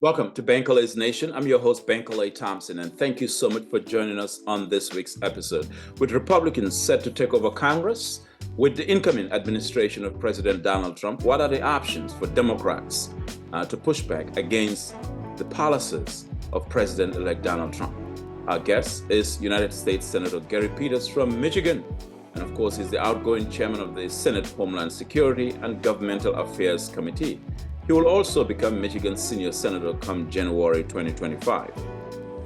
Welcome to Bankole's Nation. I'm your host, Bankole Thompson, and thank you so much for joining us on this week's episode. With Republicans set to take over Congress, with the incoming administration of President Donald Trump, what are the options for Democrats to push back against the policies of President-elect Donald Trump? Our guest is United States Senator Gary Peters from Michigan, and of course, he's the outgoing chairman of the Senate Homeland Security and Governmental Affairs Committee. He will also become Michigan's senior senator come January 2025.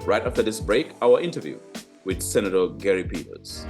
Right after this break, our interview with Senator Gary Peters.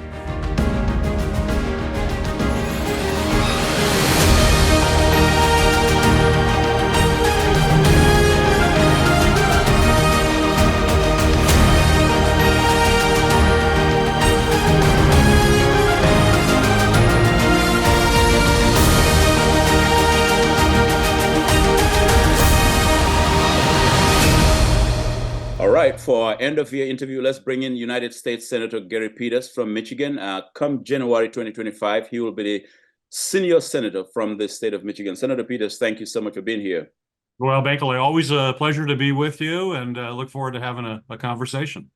All right, for our end of year interview, let's bring in United States Senator Gary Peters from Michigan. Come January 2025, he will be the senior senator from the state of Michigan. Senator Peters, thank you so much for being here. Well, Bankole, always a pleasure to be with you, and look forward to having a conversation.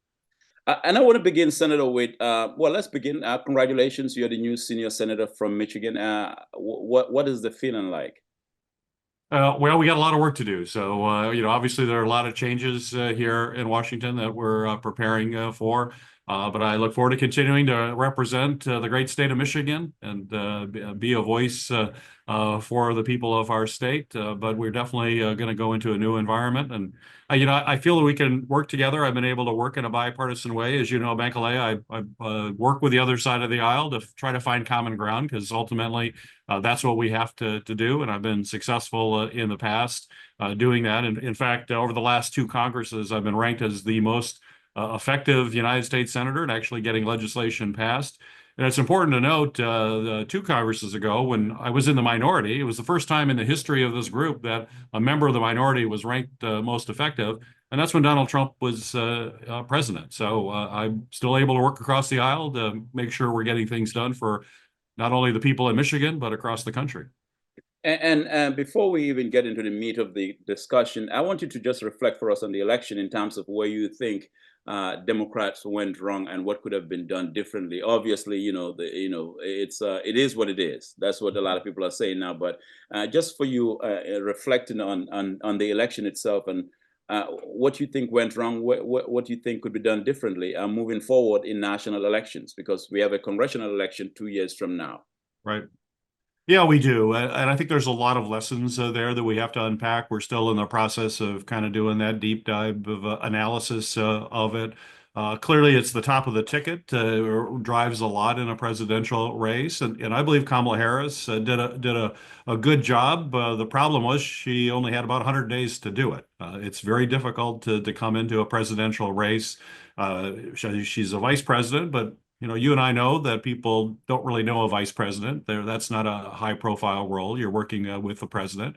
And I want to begin, Senator, with, let's begin. Congratulations, you're the new senior senator from Michigan. What is the feeling like? Well, we got a lot of work to do. So, obviously there are a lot of changes here in Washington that we're preparing for. But I look forward to continuing to represent the great state of Michigan and be a voice for the people of our state. But we're definitely going to go into a new environment. And, I feel that we can work together. I've been able to work in a bipartisan way. As you know, Bankole, I work with the other side of the aisle to try to find common ground, because ultimately that's what we have to do. And I've been successful in the past doing that. And in fact, over the last two Congresses, I've been ranked as the most effective United States senator and actually getting legislation passed. And it's important to note, two Congresses ago, when I was in the minority, it was the first time in the history of this group that a member of the minority was ranked most effective. And that's when Donald Trump was president. So I'm still able to work across the aisle to make sure we're getting things done for not only the people in Michigan, but across the country. And before we even get into the meat of the discussion, I want you to just reflect for us on the election in terms of where you think Democrats went wrong and what could have been done differently. Obviously, it is what it is. That's what a lot of people are saying now. But just for you, reflecting on the election itself and what you think went wrong, what you think could be done differently moving forward in national elections, because we have a congressional election 2 years from now. Right. Yeah, we do. And I think there's a lot of lessons there that we have to unpack. We're still in the process of kind of doing that deep dive of analysis of it. Clearly, it's the top of the ticket, drives a lot in a presidential race. And I believe Kamala Harris did a good job. The problem was she only had about 100 days to do it. It's very difficult to come into a presidential race. She's a vice president, but you and I know that people don't really know a vice president. That's not a high-profile role. You're working with the president.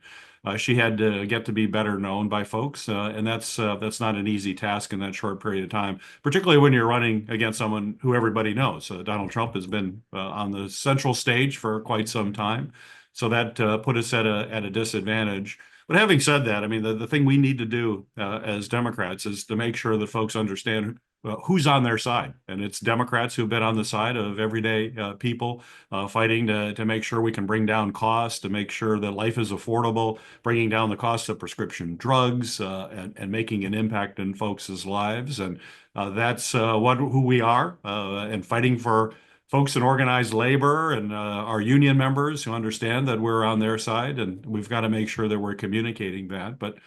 She had to get to be better known by folks, and that's not an easy task in that short period of time, particularly when you're running against someone who everybody knows. Donald Trump has been on the central stage for quite some time, so that put us at a disadvantage. But having said that, I mean, the thing we need to do as Democrats is to make sure that folks understand who's on their side. And it's Democrats who've been on the side of everyday people fighting to make sure we can bring down costs, to make sure that life is affordable, bringing down the cost of prescription drugs, and making an impact in folks' lives. And that's who we are, and fighting for folks in organized labor and our union members who understand that we're on their side, and we've got to make sure that we're communicating that. But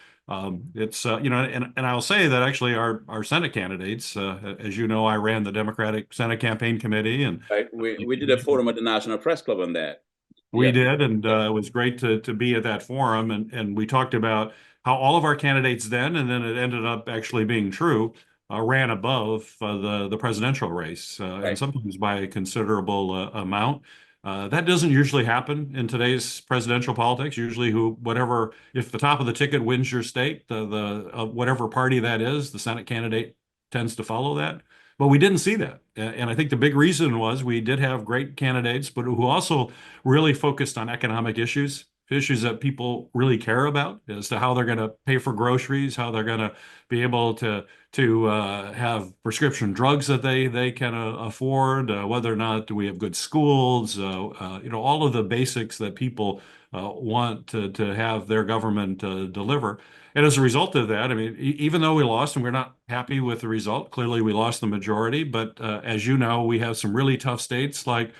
it's and I'll say that actually our Senate candidates, as you know, I ran the Democratic Senate Campaign Committee, and right, we did a forum at the National Press Club on that. We did, and it was great to be at that forum, and we talked about how all of our candidates then, and then it ended up actually being true, ran above the presidential race, Right. and sometimes by a considerable amount. That doesn't usually happen in today's presidential politics. Usually, if the top of the ticket wins your state, whatever party that is, the Senate candidate tends to follow that. But we didn't see that. And I think the big reason was we did have great candidates, but who also really focused on economic issues. issues that people really care about as to how they're going to pay for groceries, how they're going to be able to have prescription drugs that they can afford, whether or not do we have good schools, all of the basics that people want to have their government deliver. And as a result of that, I mean, even though we lost and we're not happy with the result, clearly we lost the majority. But as you know, we have some really tough states like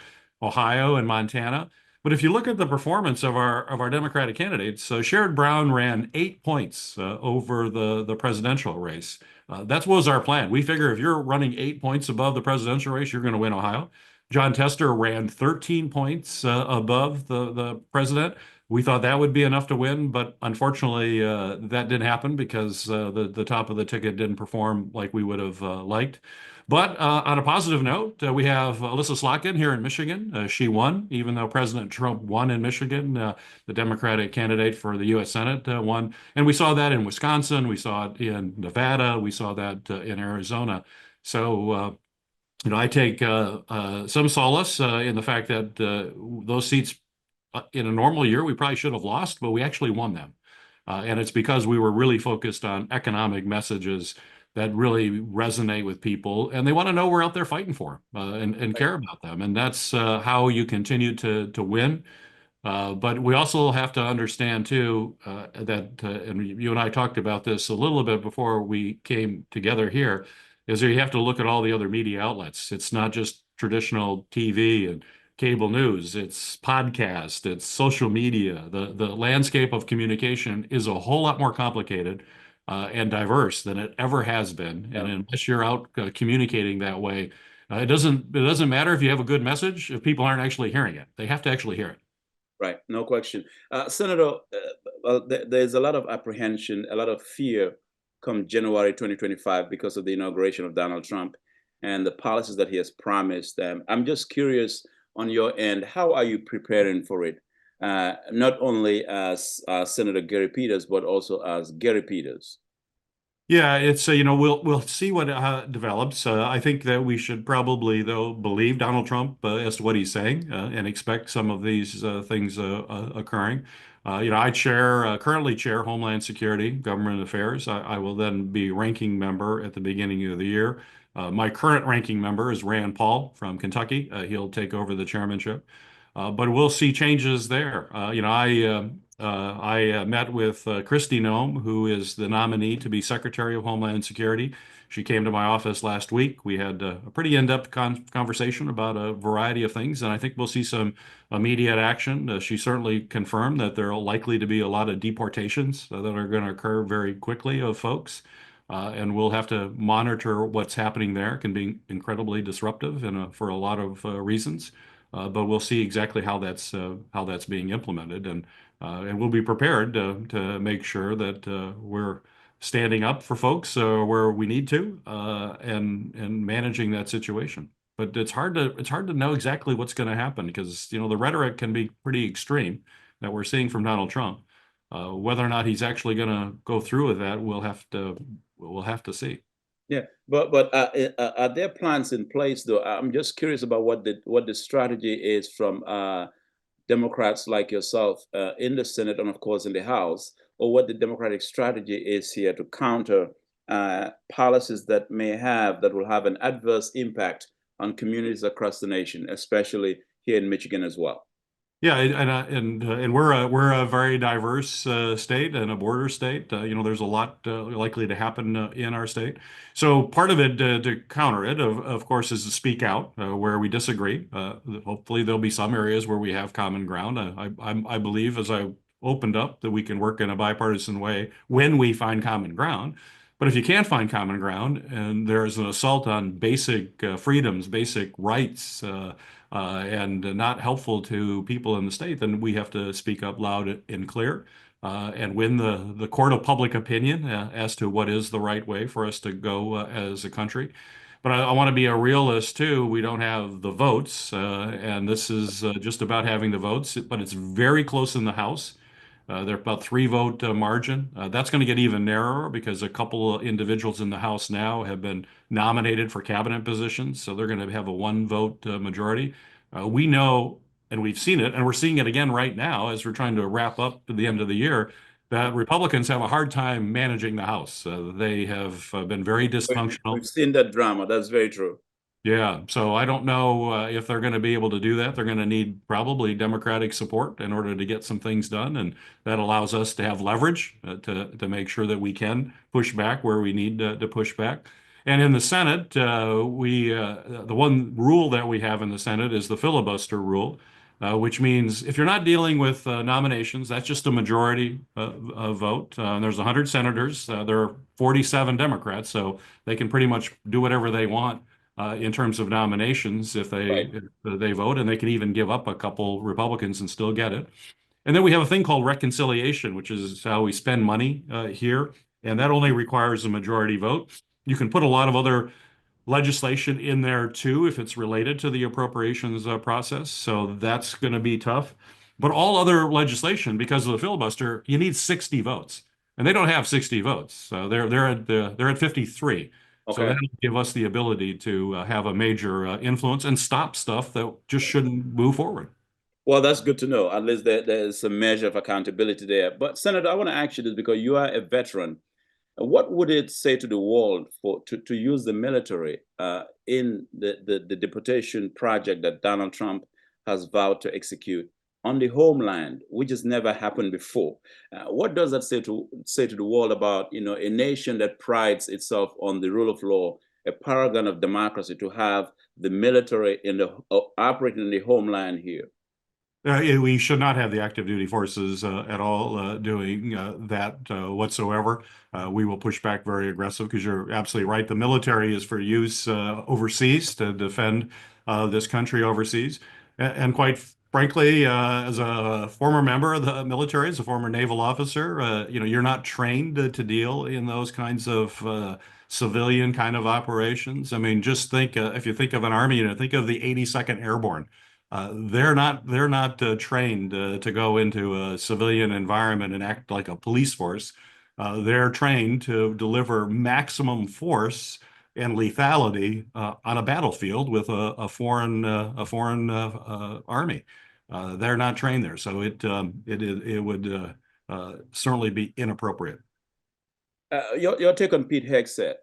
Ohio and Montana. But if you look at the performance of our Democratic candidates, Sherrod Brown ran 8 points over the presidential race. That was our plan. We figure if you're running 8 points above the presidential race, you're going to win Ohio. John Tester ran 13 points above the president. We thought that would be enough to win, but unfortunately, that didn't happen because the top of the ticket didn't perform like we would have liked. But on a positive note, we have Alyssa Slotkin here in Michigan. She won, even though President Trump won in Michigan. The Democratic candidate for the U.S. Senate won. And we saw that in Wisconsin. We saw it in Nevada. We saw that in Arizona. So, I take some solace in the fact that those seats in a normal year, we probably should have lost, but we actually won them. And it's because we were really focused on economic messages that really resonate with people, and they want to know we're out there fighting for them and care about them. And that's how you continue to win. But we also have to understand too that, and you and I talked about this a little bit before we came together here, is that you have to look at all the other media outlets. It's not just traditional TV and cable news. It's podcast, it's social media. The landscape of communication is a whole lot more complicated and diverse than it ever has been. And unless you're out communicating that way, it doesn't matter if you have a good message if people aren't actually hearing it. They have to actually hear it. Right, no question. Senator, well, there's a lot of apprehension, a lot of fear come January 2025 because of the inauguration of Donald Trump and the policies that he has promised. I'm just curious on your end, how are you preparing for it? Not only as Senator Gary Peters, but also as Gary Peters. Yeah, it's we'll see what develops. I think that we should probably though believe Donald Trump as to what he's saying and expect some of these things occurring. I currently chair Homeland Security, Government Affairs. I will then be ranking member at the beginning of the year. My current ranking member is Rand Paul from Kentucky. He'll take over the chairmanship. But we'll see changes there. I met with Kristi Noem, who is the nominee to be Secretary of Homeland Security. She came to my office last week. We had a pretty in-depth conversation about a variety of things, and I think we'll see some immediate action. She certainly confirmed that there are likely to be a lot of deportations that are going to occur very quickly of folks. And we'll have to monitor what's happening there. It can be incredibly disruptive and for a lot of reasons. But we'll see exactly how that's being implemented, and we'll be prepared to make sure that we're standing up for folks where we need to and managing that situation. But it's hard to know exactly what's going to happen because the rhetoric can be pretty extreme that we're seeing from Donald Trump. Whether or not he's actually going to go through with that, we'll have to see. Yeah, but are there plans in place though? I'm just curious about what the strategy is from Democrats like yourself in the Senate and of course in the House, or what the Democratic strategy is here to counter policies that will have an adverse impact on communities across the nation, especially here in Michigan as well. Yeah, and we're a very diverse state and a border state. There's a lot likely to happen in our state. So part of it to counter it, of course, is to speak out where we disagree. Hopefully, there'll be some areas where we have common ground. I believe, as I opened up, that we can work in a bipartisan way when we find common ground. But if you can't find common ground and there's an assault on basic freedoms, basic rights, and not helpful to people in the state, then we have to speak up loud and clear and win the court of public opinion as to what is the right way for us to go as a country. But I want to be a realist too. We don't have the votes, and this is just about having the votes, but it's very close in the House. They're about 3 vote margin. That's going to get even narrower because a couple of individuals in the House now have been nominated for cabinet positions, so they're going to have a 1 vote majority. We know and we've seen it, and we're seeing it again right now as we're trying to wrap up at the end of the year, that Republicans have a hard time managing the House. They have been very dysfunctional. We've seen that drama. That's very true. Yeah, so I don't know if they're going to be able to do that. They're going to need probably Democratic support in order to get some things done, and that allows us to have leverage to make sure that we can push back where we need to push back. And in the Senate, the one rule that we have in the Senate is the filibuster rule, which means if you're not dealing with nominations, that's just a majority vote. There's 100 senators. There are 47 Democrats, so they can pretty much do whatever they want in terms of nominations if Right. they vote, and they can even give up a couple Republicans and still get it. And then we have a thing called reconciliation, which is how we spend money here, and that only requires a majority vote. You can put a lot of other legislation in there too if it's related to the appropriations process, so that's going to be tough. But all other legislation, because of the filibuster, you need 60 votes, and they don't have 60 votes, so they're at 53. So Okay. that'll give us the ability to have a major influence and stop stuff that just shouldn't move forward. Well, that's good to know. At least there's a measure of accountability there. But Senator, I want to ask you this because you are a veteran. What would it say to the world to use the military in the deportation project that Donald Trump has vowed to execute on the homeland, which has never happened before? What does that say to the world about a nation that prides itself on the rule of law, a paragon of democracy, to have the military operating in the homeland here? We should not have the active duty forces at all doing that whatsoever. We will push back very aggressive because you're absolutely right. The military is for use overseas to defend this country overseas. And quite frankly, as a former member of the military, as a former naval officer, you're not trained to deal in those kinds of civilian kind of operations. I mean, just think if you think of an army unit, think of the 82nd Airborne. They're not trained to go into a civilian environment and act like a police force. They're trained to deliver maximum force and lethality on a battlefield with a foreign army. They're not trained there, so it would certainly be inappropriate. Your take on Pete Hegseth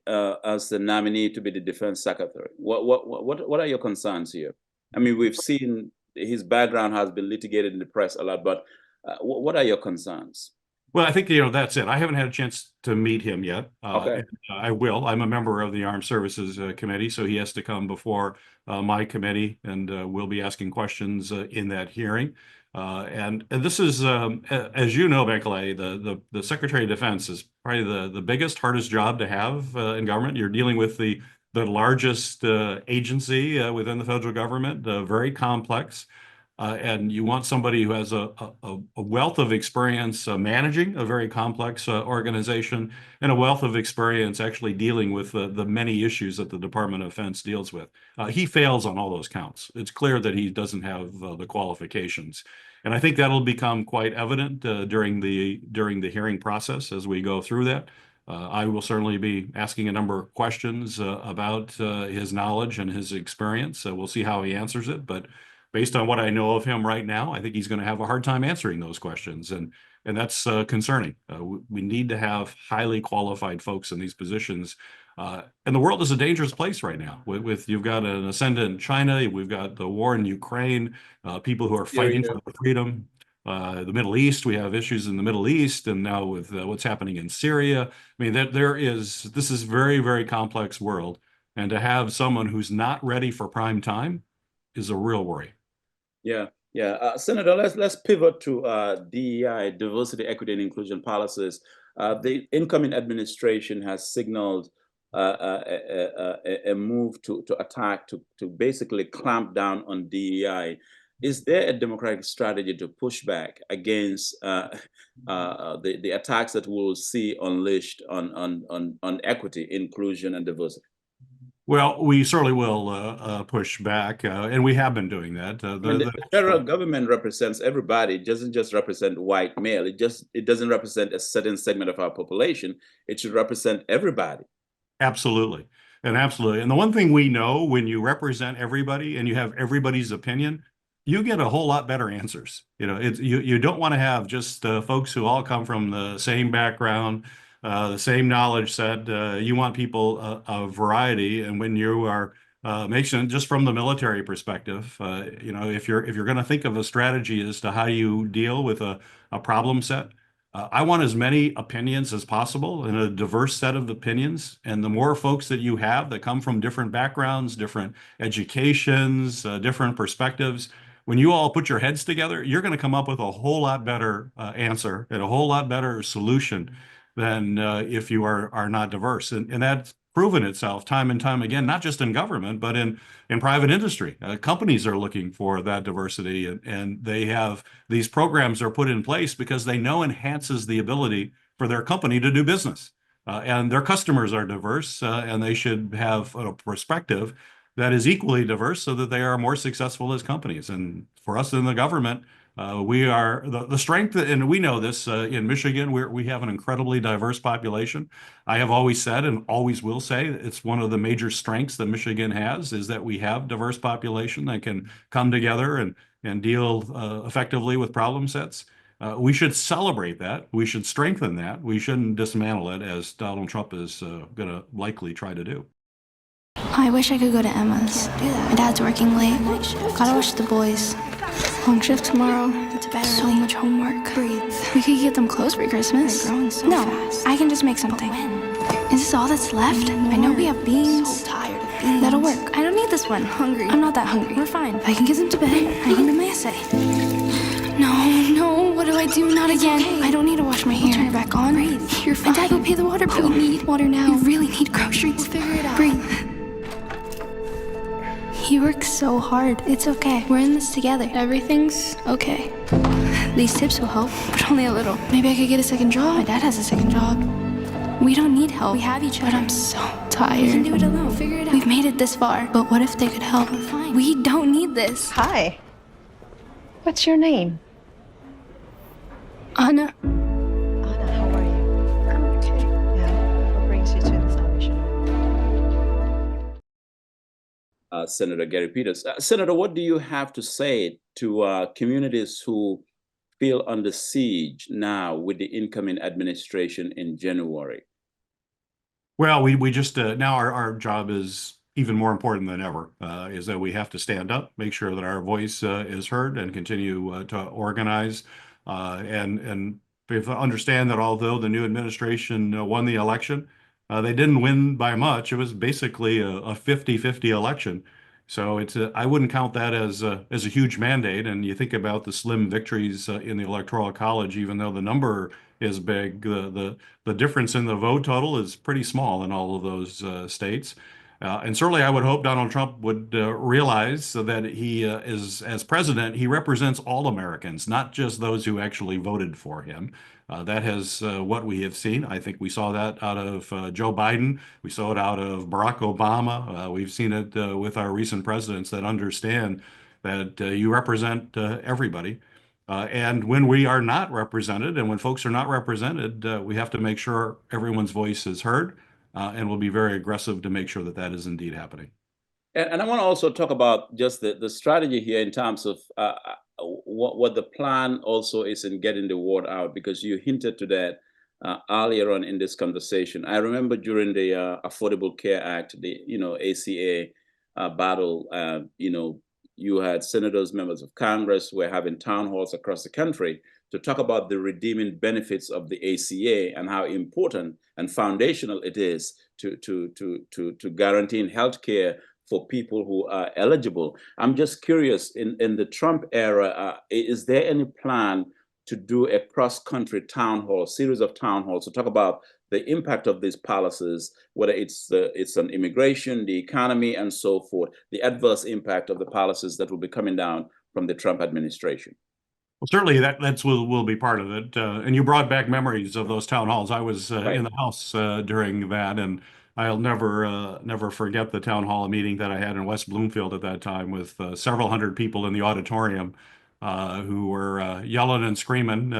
as the nominee to be the defense secretary. What are your concerns here? I mean, we've seen his background has been litigated in the press a lot, but what are your concerns? Well, I think that's it. I haven't had a chance to meet him yet. Okay. And I will. I'm a member of the Armed Services Committee, so he has to come before my committee, and we'll be asking questions in that hearing. And this is, as you know, Bankole, the Secretary of Defense is probably the biggest, hardest job to have in government. You're dealing with the largest agency within the federal government, very complex. And you want somebody who has a wealth of experience managing a very complex organization and a wealth of experience actually dealing with the many issues that the Department of Defense deals with. He fails on all those counts. It's clear that he doesn't have the qualifications. And I think that'll become quite evident during the hearing process as we go through that. I will certainly be asking a number of questions about his knowledge and his experience. We'll see how he answers it, but based on what I know of him right now, I think he's going to have a hard time answering those questions, and that's concerning. We need to have highly qualified folks in these positions, and the world is a dangerous place right now. With you've got an ascendant China, we've got the war in Ukraine, people who are fighting for their freedom. The Middle East, we have issues in the Middle East, and now with what's happening in Syria. I mean, this is very, very complex world, and to have someone who's not ready for prime time is a real worry. Yeah, yeah. Senator, let's pivot to DEI, diversity, equity, and inclusion policies. The incoming administration has signaled a move to attack, to basically clamp down on DEI. Is there a democratic strategy to push back against the attacks that we'll see unleashed on equity, inclusion, and diversity? Well, we certainly will push back, and we have been doing that. I mean, the federal government represents everybody. It doesn't just represent white male. It doesn't represent a certain segment of our population. It should represent everybody. Absolutely. And absolutely. And the one thing we know, when you represent everybody and you have everybody's opinion, you get a whole lot better answers. You don't want to have just folks who all come from the same background, the same knowledge set. You want people of variety, and when you are making just from the military perspective, if you're going to think of a strategy as to how you deal with a problem set. I want as many opinions as possible and a diverse set of opinions. And the more folks that you have that come from different backgrounds, different educations, different perspectives, when you all put your heads together, you're going to come up with a whole lot better answer and a whole lot better solution than if you are not diverse. And that's proven itself time and time again, not just in government, but in private industry. Companies are looking for that diversity, and they have these programs are put in place because they know enhances the ability for their company to do business. And their customers are diverse, and they should have a perspective that is equally diverse so that they are more successful as companies. And for us in the government, we are the strength, and we know this in Michigan, we have an incredibly diverse population. I have always said and always will say it's one of the major strengths that Michigan has is that we have diverse population that can come together and deal effectively with problem sets. We should celebrate that. We should strengthen that. We shouldn't dismantle it as Donald Trump is going to likely try to do. I wish I could go to Emma's. My dad's working late. Gotta watch the boys. Long shift tomorrow. So much homework. We could get them clothes for Christmas. No, I can just make something. Is this all that's left? I know we have beans. That'll work. I don't need this one. I'm not that hungry. We're fine. I can get them to bed. I can do my essay. No, what do I do? Not again. Okay. I don't need to wash my hair. Turn it back on. Breathe. You're fine. And Dad will pay the water bill. We need water now. You really need groceries. We'll figure it out. Breathe. He works so hard. It's okay. We're in this together. Everything's okay. These tips will help, but only a little. Maybe I could get a second job. My dad has a second job. We don't need help. We have each other. But I'm so tired. We can do it alone. We'll figure it out. We've made it this far. But what if they could help? We're fine. We don't need this. Hi. What's your name? Anna. Anna, how are you? I'm okay. Yeah. What brings you to the Salvation Army? Senator Gary Peters. Senator, what do you have to say to communities who feel under siege now with the incoming administration in January? Well, we just now our job is even more important than ever, is that we have to stand up, make sure that our voice is heard, and continue to organize and understand that although the new administration won the election, they didn't win by much. It was basically a 50-50 election. So I wouldn't count that as a huge mandate. And you think about the slim victories in the Electoral College, even though the number is big, the difference in the vote total is pretty small in all of those states. And certainly I would hope Donald Trump would realize that he is, as president, he represents all Americans, not just those who actually voted for him. That has what we have seen. I think we saw that out of Joe Biden. We saw it out of Barack Obama. We've seen it with our recent presidents that understand that you represent everybody. And when we are not represented and when folks are not represented, we have to make sure everyone's voice is heard. And we'll be very aggressive to make sure that that is indeed happening. And I want to also talk about just the strategy here in terms of what the plan also is in getting the word out, because you hinted to that earlier on in this conversation. I remember during the Affordable Care Act, the ACA battle, you had senators, members of Congress who were having town halls across the country to talk about the redeeming benefits of the ACA and how important and foundational it is to guaranteeing health care for people who are eligible. I'm just curious, in the Trump era, is there any plan to do a cross-country town hall, series of town halls to talk about the impact of these policies, whether it's on immigration, the economy, and so forth, the adverse impact of the policies that will be coming down from the Trump administration? Well, certainly that's will be part of it. And you brought back memories of those town halls. I was Right. in the House during that, and I'll never forget the town hall meeting that I had in West Bloomfield at that time with several hundred people in the auditorium who were yelling and screaming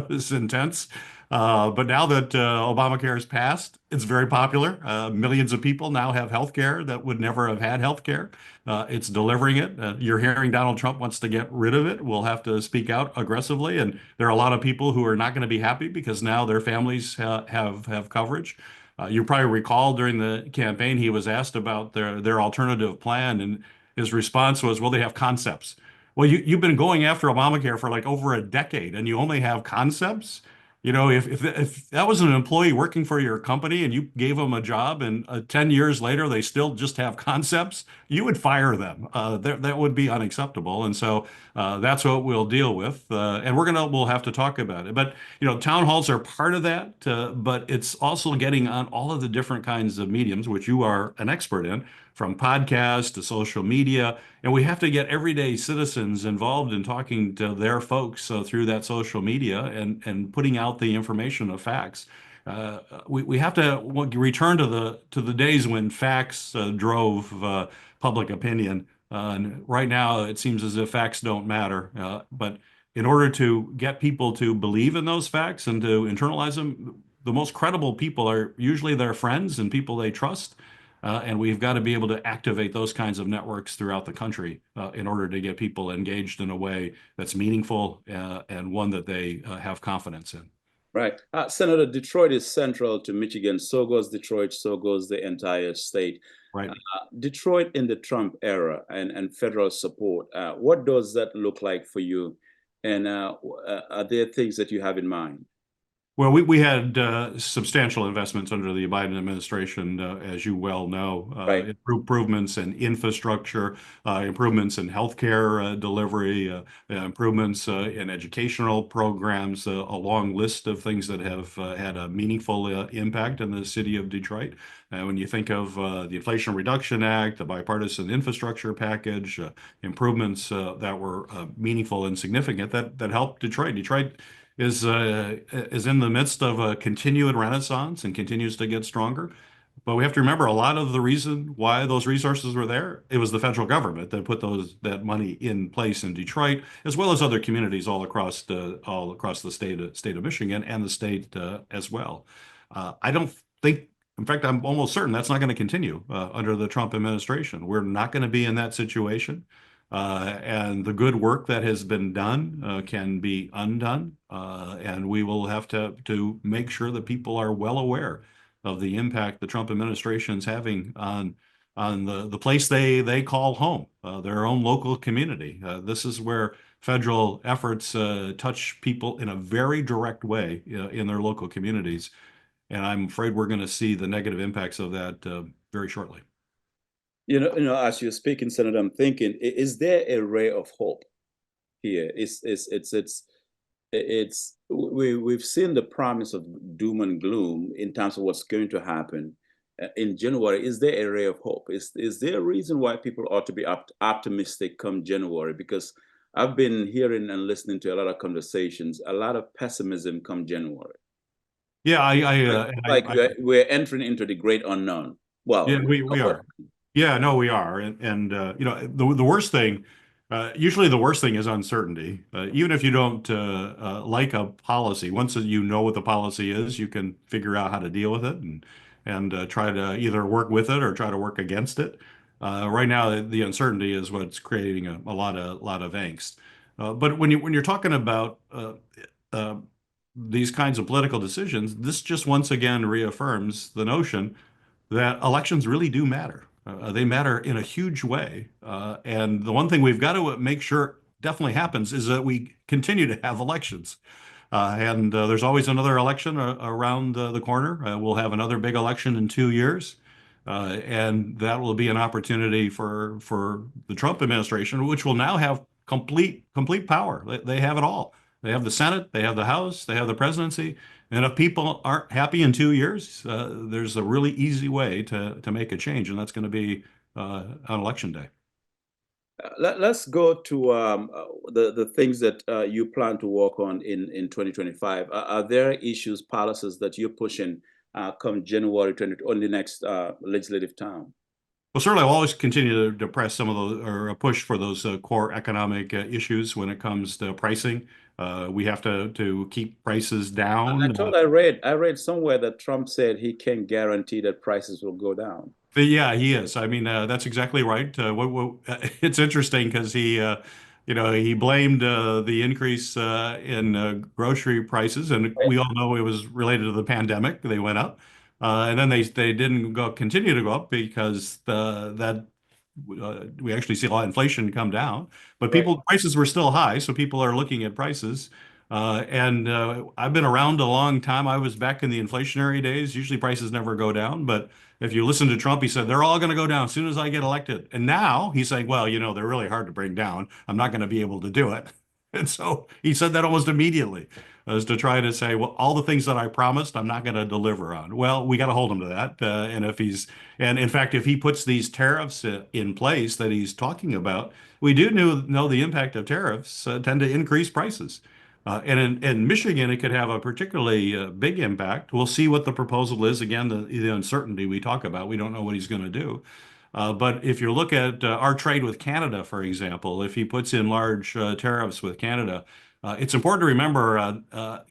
is intense. But now that Obamacare is passed, it's very popular. Millions of people now have health care that would never have had health care. It's delivering it. You're hearing Donald Trump wants to get rid of it. We'll have to speak out aggressively. And there are a lot of people who are not going to be happy because now their families have coverage. You probably recall during the campaign, he was asked about their alternative plan, and his response was, well, they have concepts. Well, you've been going after Obamacare for like over a decade, and you only have concepts. You know, if that was an employee working for your company and you gave them a job and 10 years later they still just have concepts, you would fire them. That would be unacceptable. And so that's what we'll deal with. And we'll have to talk about it. But, you know, town halls are part of that, but it's also getting on all of the different kinds of mediums, which you are an expert in, from podcasts to social media. And we have to get everyday citizens involved in talking to their folks through that social media and putting out the information of facts. We have to return to the days when facts drove public opinion. And right now, it seems as if facts don't matter. But in order to get people to believe in those facts and to internalize them, the most credible people are usually their friends and people they trust. And we've got to be able to activate those kinds of networks throughout the country in order to get people engaged in a way that's meaningful and one that they have confidence in. Right. Senator, Detroit is central to Michigan. So goes Detroit, so goes the entire state. Right. Detroit in the Trump era and federal support, what does that look like for you? And are there things that you have in mind? Well, we had substantial investments under the Biden administration, as you well know, Right. improvements in infrastructure, improvements in healthcare delivery, improvements in educational programs, a long list of things that have had a meaningful impact in the city of Detroit. When you think of the Inflation Reduction Act, the bipartisan infrastructure package, improvements that were meaningful and significant that helped Detroit. Detroit is in the midst of a continued renaissance and continues to get stronger. But we have to remember a lot of the reason why those resources were there, it was the federal government that put that money in place in Detroit, as well as other communities all across the state of Michigan and the state as well. I don't think, in fact, I'm almost certain that's not going to continue under the Trump administration. We're not going to be in that situation. And the good work that has been done can be undone. And we will have to make sure that people are well aware of the impact the Trump administration is having on the place they call home, their own local community. This is where federal efforts touch people in a very direct way in their local communities. And I'm afraid we're going to see the negative impacts of that very shortly. You know, as you're speaking, Senator, I'm thinking, is there a ray of hope here? We've seen the promise of doom and gloom in terms of what's going to happen in January. Is there a ray of hope? Is there a reason why people ought to be optimistic come January? Because I've been hearing and listening to a lot of conversations, a lot of pessimism come January. Yeah, we're entering into the great unknown. Well, yeah, we are. Yeah, no, we are. And you know, the worst thing, usually the worst thing is uncertainty. Even if you don't like a policy, once you know what the policy is, you can figure out how to deal with it and try to either work with it or try to work against it. Right now, the uncertainty is what's creating a lot of angst. But when you're talking about these kinds of political decisions, this just once again reaffirms the notion that elections really do matter. They matter in a huge way. And the one thing we've got to make sure definitely happens is that we continue to have elections. And there's always another election around the corner. We'll have another big election in 2 years. And that will be an opportunity for the Trump administration, which will now have complete power. They have it all. They have the Senate, they have the House, they have the presidency. And if people aren't happy in 2 years, there's a really easy way to make a change, and that's going to be on Election Day. Let's go to the things that you plan to work on in 2025. Are there issues, policies that you're pushing come January 20 on the next legislative term? Well, certainly, I'll always continue to press some of those or push for those core economic issues when it comes to pricing. We have to keep prices I down. thought I read somewhere that Trump said he can't guarantee that prices will go down. But yeah, he is. I mean, that's exactly right. It's interesting because he blamed the increase in grocery prices, and we all know it was related to the pandemic. They went up, and then they didn't continue to go up because that we actually see a lot of inflation come down, but Right. people prices were still high, so people are looking at prices. And I've been around a long time. I was back in the inflationary days. Usually prices never go down, but if you listen to Trump, he said they're all going to go down as soon as I get elected. And now he's saying, well, they're really hard to bring down. I'm not going to be able to do it. And so he said that almost immediately, as to try to say, well, all the things that I promised, I'm not going to deliver on. Well, we got to hold him to that. And in fact, if he puts these tariffs in place that he's talking about, we do know the impact of tariffs tend to increase prices. And in Michigan, it could have a particularly big impact. We'll see what the proposal is. Again, the uncertainty we talk about, we don't know what he's going to do. But if you look at our trade with Canada, for example, if he puts in large tariffs with Canada, it's important to remember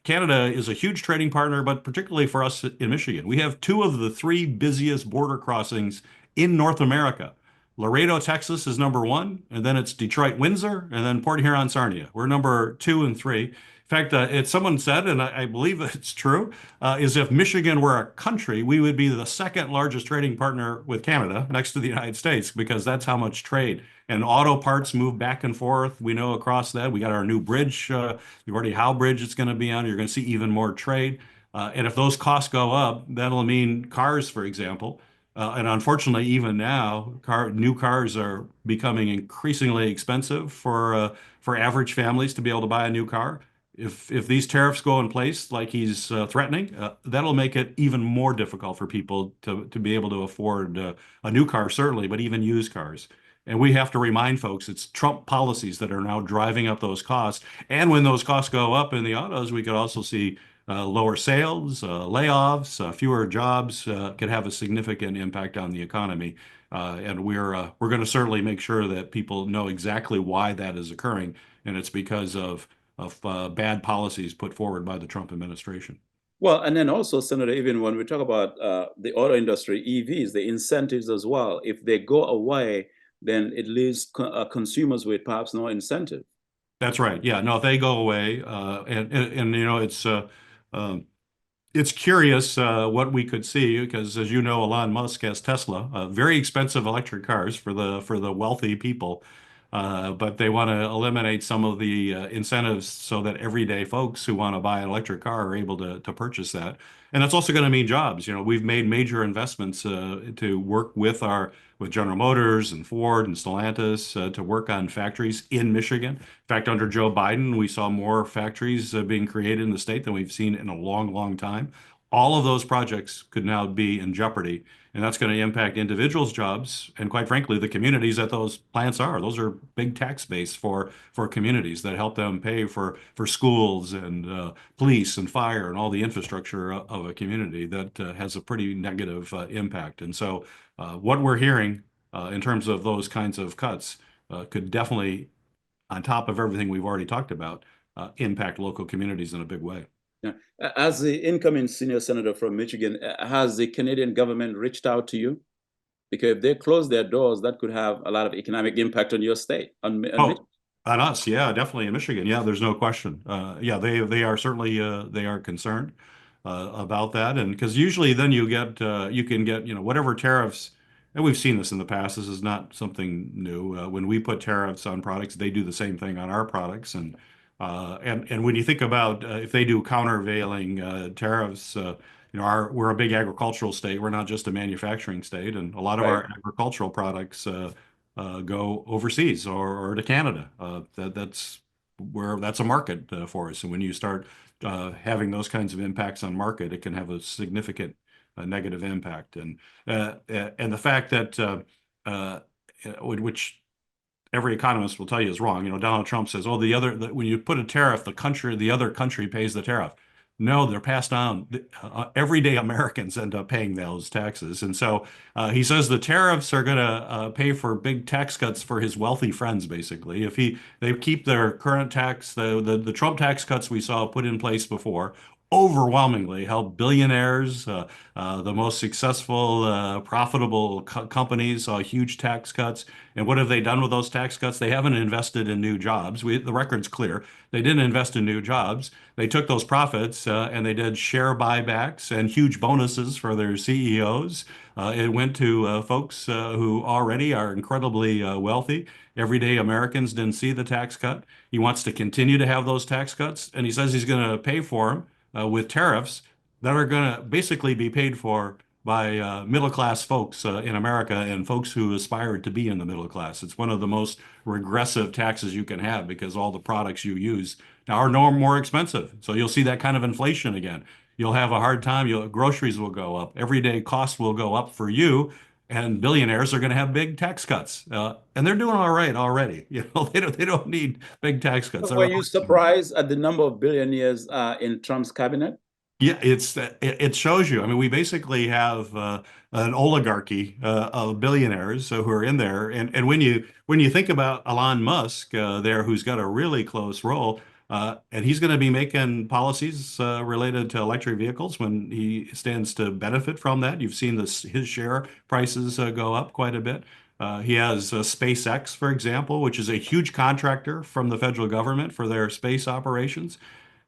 Canada is a huge trading partner, but particularly for us in Michigan. We have two of the three busiest border crossings in North America. Laredo, Texas is number one, and then it's Detroit, Windsor, and then Port Huron, Sarnia. We're number two and three. In fact, someone said, and I believe it's true, is if Michigan were a country, we would be the second largest trading partner with Canada next to the United States because that's how much trade. And auto parts move back and forth. We know across that. We got our new bridge. We've already how bridge it's going to be on. You're going to see even more trade. And if those costs go up, that'll mean cars, for example. And unfortunately, even now, new cars are becoming increasingly expensive for average families to be able to buy a new car. If these tariffs go in place like he's threatening, that'll make it even more difficult for people to be able to afford a new car, certainly, but even used cars. And we have to remind folks it's Trump policies that are now driving up those costs. And when those costs go up in the autos, we could also see lower sales, layoffs, fewer jobs could have a significant impact on the economy. And we're going to certainly make sure that people know exactly why that is occurring, and it's because of bad policies put forward by the Trump administration. Well, and then also, Senator, even when we talk about the auto industry, EVs, the incentives as well, if they go away, then it leaves consumers with perhaps no incentive. That's right. Yeah. No, if they go away, it's curious what we could see because, as you know, Elon Musk has Tesla, very expensive electric cars for the wealthy people, but they want to eliminate some of the incentives so that everyday folks who want to buy an electric car are able to purchase that. And that's also going to mean jobs. We've made major investments to work with General Motors and Ford and Stellantis to work on factories in Michigan. In fact, under Joe Biden, we saw more factories being created in the state than we've seen in a long, long time. All of those projects could now be in jeopardy, and that's going to impact individuals' jobs and, quite frankly, the communities that those plants are. Those are big tax base for communities that help them pay for schools and police and fire and all the infrastructure of a community that has a pretty negative impact. And so, what we're hearing in terms of those kinds of cuts could definitely, on top of everything we've already talked about, impact local communities in a big way. Yeah. As the incoming senior senator from Michigan, has the Canadian government reached out to you? Because if they close their doors, that could have a lot of economic impact on your state, on Michigan. On us, yeah, definitely in Michigan. Yeah, there's no question. Yeah, they are certainly they are concerned about that, and because usually then you can get whatever tariffs, and we've seen this in the past. This is not something new. When we put tariffs on products, they do the same thing on our products, and when you think about if they do countervailing tariffs, we're a big agricultural state. We're not just a manufacturing state, and a lot of our agricultural products go overseas or to Canada. That's a market for us. And when you start having those kinds of impacts on market, it can have a significant negative impact. And the fact that which every economist will tell you is wrong. Donald Trump says, "Oh, when you put a tariff, the other country pays the tariff." No, they're passed on. Everyday Americans end up paying those taxes. And so he says the tariffs are going to pay for big tax cuts for his wealthy friends, basically. If they keep their current tax, the Trump tax cuts we saw put in place before, overwhelmingly helped billionaires, the most successful, profitable companies saw huge tax cuts. And what have they done with those tax cuts? They haven't invested in new jobs. The record's clear. They didn't invest in new jobs. They took those profits and they did share buybacks and huge bonuses for their CEOs. It went to folks who already are incredibly wealthy. Everyday Americans didn't see the tax cut. He wants to continue to have those tax cuts, and he says he's going to pay for them with tariffs that are going to basically be paid for by middle-class folks in America and folks who aspire to be in the middle class. It's one of the most regressive taxes you can have because all the products you use now are no more expensive. So you'll see that kind of inflation again. You'll have a hard time. Groceries will go up. Everyday costs will go up for you. And billionaires are going to have big tax cuts. And they're doing all right already. They don't need big tax cuts. Were you surprised at the number of billionaires in Trump's cabinet? Yeah, it shows you. I mean, we basically have an oligarchy of billionaires who are in there, and when you think about Elon Musk there, who's got a really close role, and he's going to be making policies related to electric vehicles when he stands to benefit from that. You've seen his share prices go up quite a bit. He has SpaceX, for example, which is a huge contractor from the federal government for their space operations.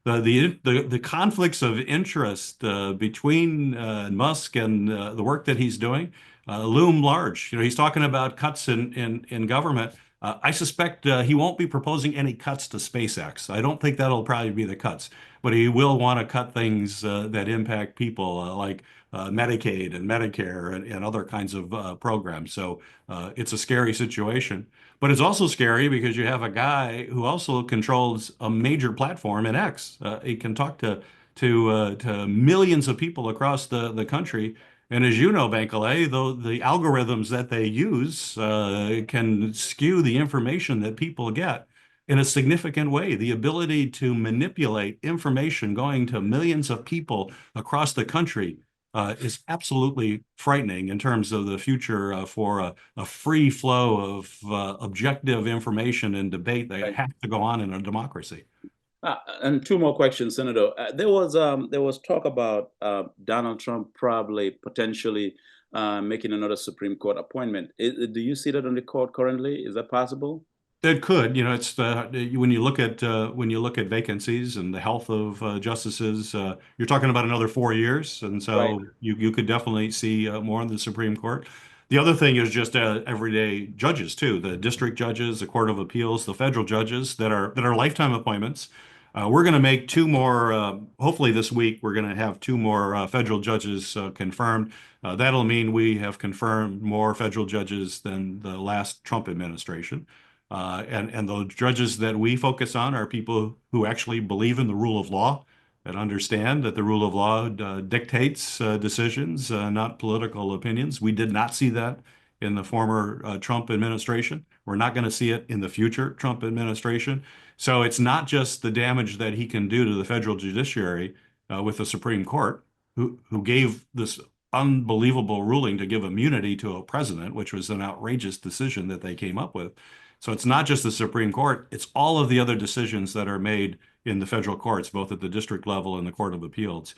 The conflicts of interest between Musk and the work that he's doing loom large. He's talking about cuts in government. I suspect he won't be proposing any cuts to SpaceX. I don't think that'll probably be the cuts, but he will want to cut things that impact people like Medicaid and Medicare and other kinds of programs. So it's a scary situation. But it's also scary because you have a guy who also controls a major platform in X. He can talk to millions of people across the country. And as you know, Bankole, though the algorithms that they use can skew the information that people get in a significant way. The ability to manipulate information going to millions of people across the country is absolutely frightening in terms of the future for a free flow of objective information and debate that has to go on in a democracy. And two more questions, Senator. There was talk about Donald Trump probably potentially making another Supreme Court appointment. Do you see that on the court currently? Is that possible? It could, it's when you look at vacancies and the health of justices, you're talking about another 4 years, and so Right. you could definitely see more in the Supreme Court. The other thing is just everyday judges too, the district judges, the Court of Appeals, the federal judges that are lifetime appointments. We're going to make two more. Hopefully this week we're going to have two more federal judges confirmed. That'll mean we have confirmed more federal judges than the last Trump administration. And the judges that we focus on are people who actually believe in the rule of law and understand that the rule of law dictates decisions, not political opinions. We did not see that in the former Trump administration. We're not going to see it in the future Trump administration. So it's not just the damage that he can do to the federal judiciary with the Supreme Court, who gave this unbelievable ruling to give immunity to a president, which was an outrageous decision that they came up with. So it's not just the Supreme Court, it's all of the other decisions that are made in the federal courts, both at the district level and the Court of Appeals.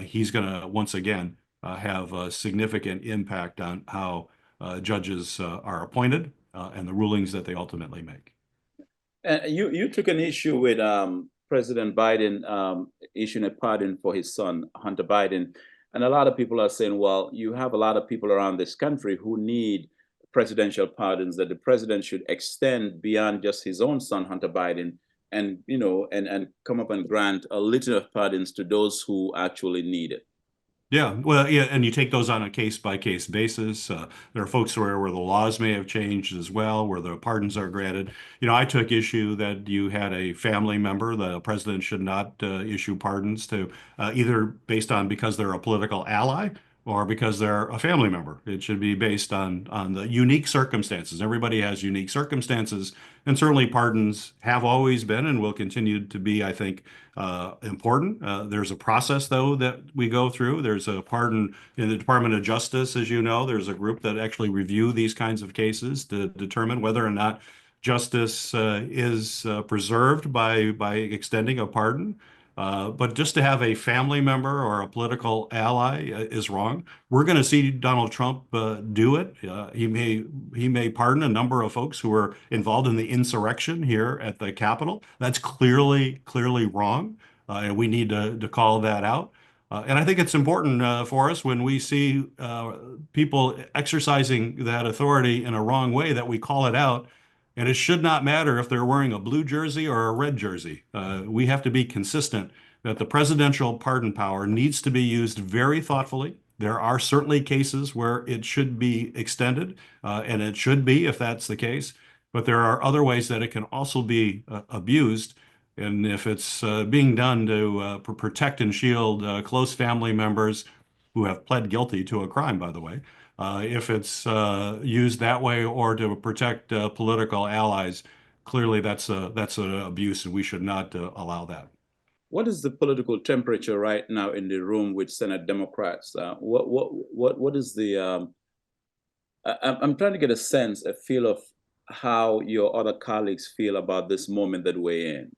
He's going to, once again, have a significant impact on how judges are appointed and the rulings that they ultimately make. You took an issue with President Biden issuing a pardon for his son, Hunter Biden. And a lot of people are saying, well, you have a lot of people around this country who need presidential pardons, that the president should extend beyond just his own son, Hunter Biden, and and come up and grant a litany of pardons to those who actually need it. Yeah, well, yeah, and you take those on a case-by-case basis. There are folks where the laws may have changed as well, where the pardons are granted. I took issue that you had a family member, the president should not issue pardons to either based on because they're a political ally or because they're a family member. It should be based on the unique circumstances. Everybody has unique circumstances, and certainly pardons have always been and will continue to be, I think, important. There's a process, though, that we go through. There's a pardon in the Department of Justice, as you know. There's a group that actually review these kinds of cases to determine whether or not justice is preserved by extending a pardon. But just to have a family member or a political ally is wrong. We're going to see Donald Trump do it. He may pardon a number of folks who were involved in the insurrection here at the Capitol. That's clearly wrong, and we need to call that out. And I think it's important for us when we see people exercising that authority in a wrong way that we call it out. And it should not matter if they're wearing a blue jersey or a red jersey. We have to be consistent that the presidential pardon power needs to be used very thoughtfully. There are certainly cases where it should be extended, and it should be if that's the case. But there are other ways that it can also be abused. And if it's being done to protect and shield close family members who have pled guilty to a crime, by the way, if it's used that way or to protect political allies, clearly that's an abuse, and we should not allow that. What is the political temperature right now in the room with Senate Democrats? What is the? I'm trying to get a feel of how your other colleagues feel about this moment that we're in.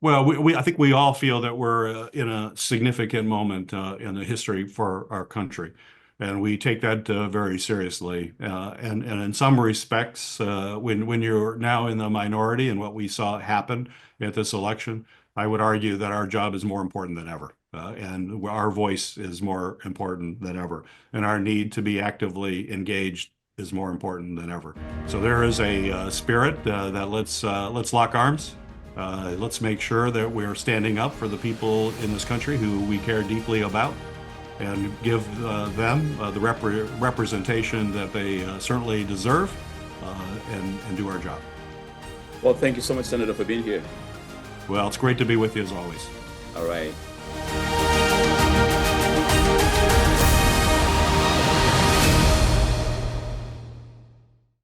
Well, I think we all feel that we're in a significant moment in the history for our country. And we take that very seriously. And in some respects, when you're now in the minority and what we saw happen at this election, I would argue that our job is more important than ever. And our voice is more important than ever. And our need to be actively engaged is more important than ever. So there is a spirit that let's lock arms. Let's make sure that we're standing up for the people in this country who we care deeply about, and give them the representation that they certainly deserve, and do our job. Well, thank you so much, Senator, for being here. Well, it's great to be with you as always. All right.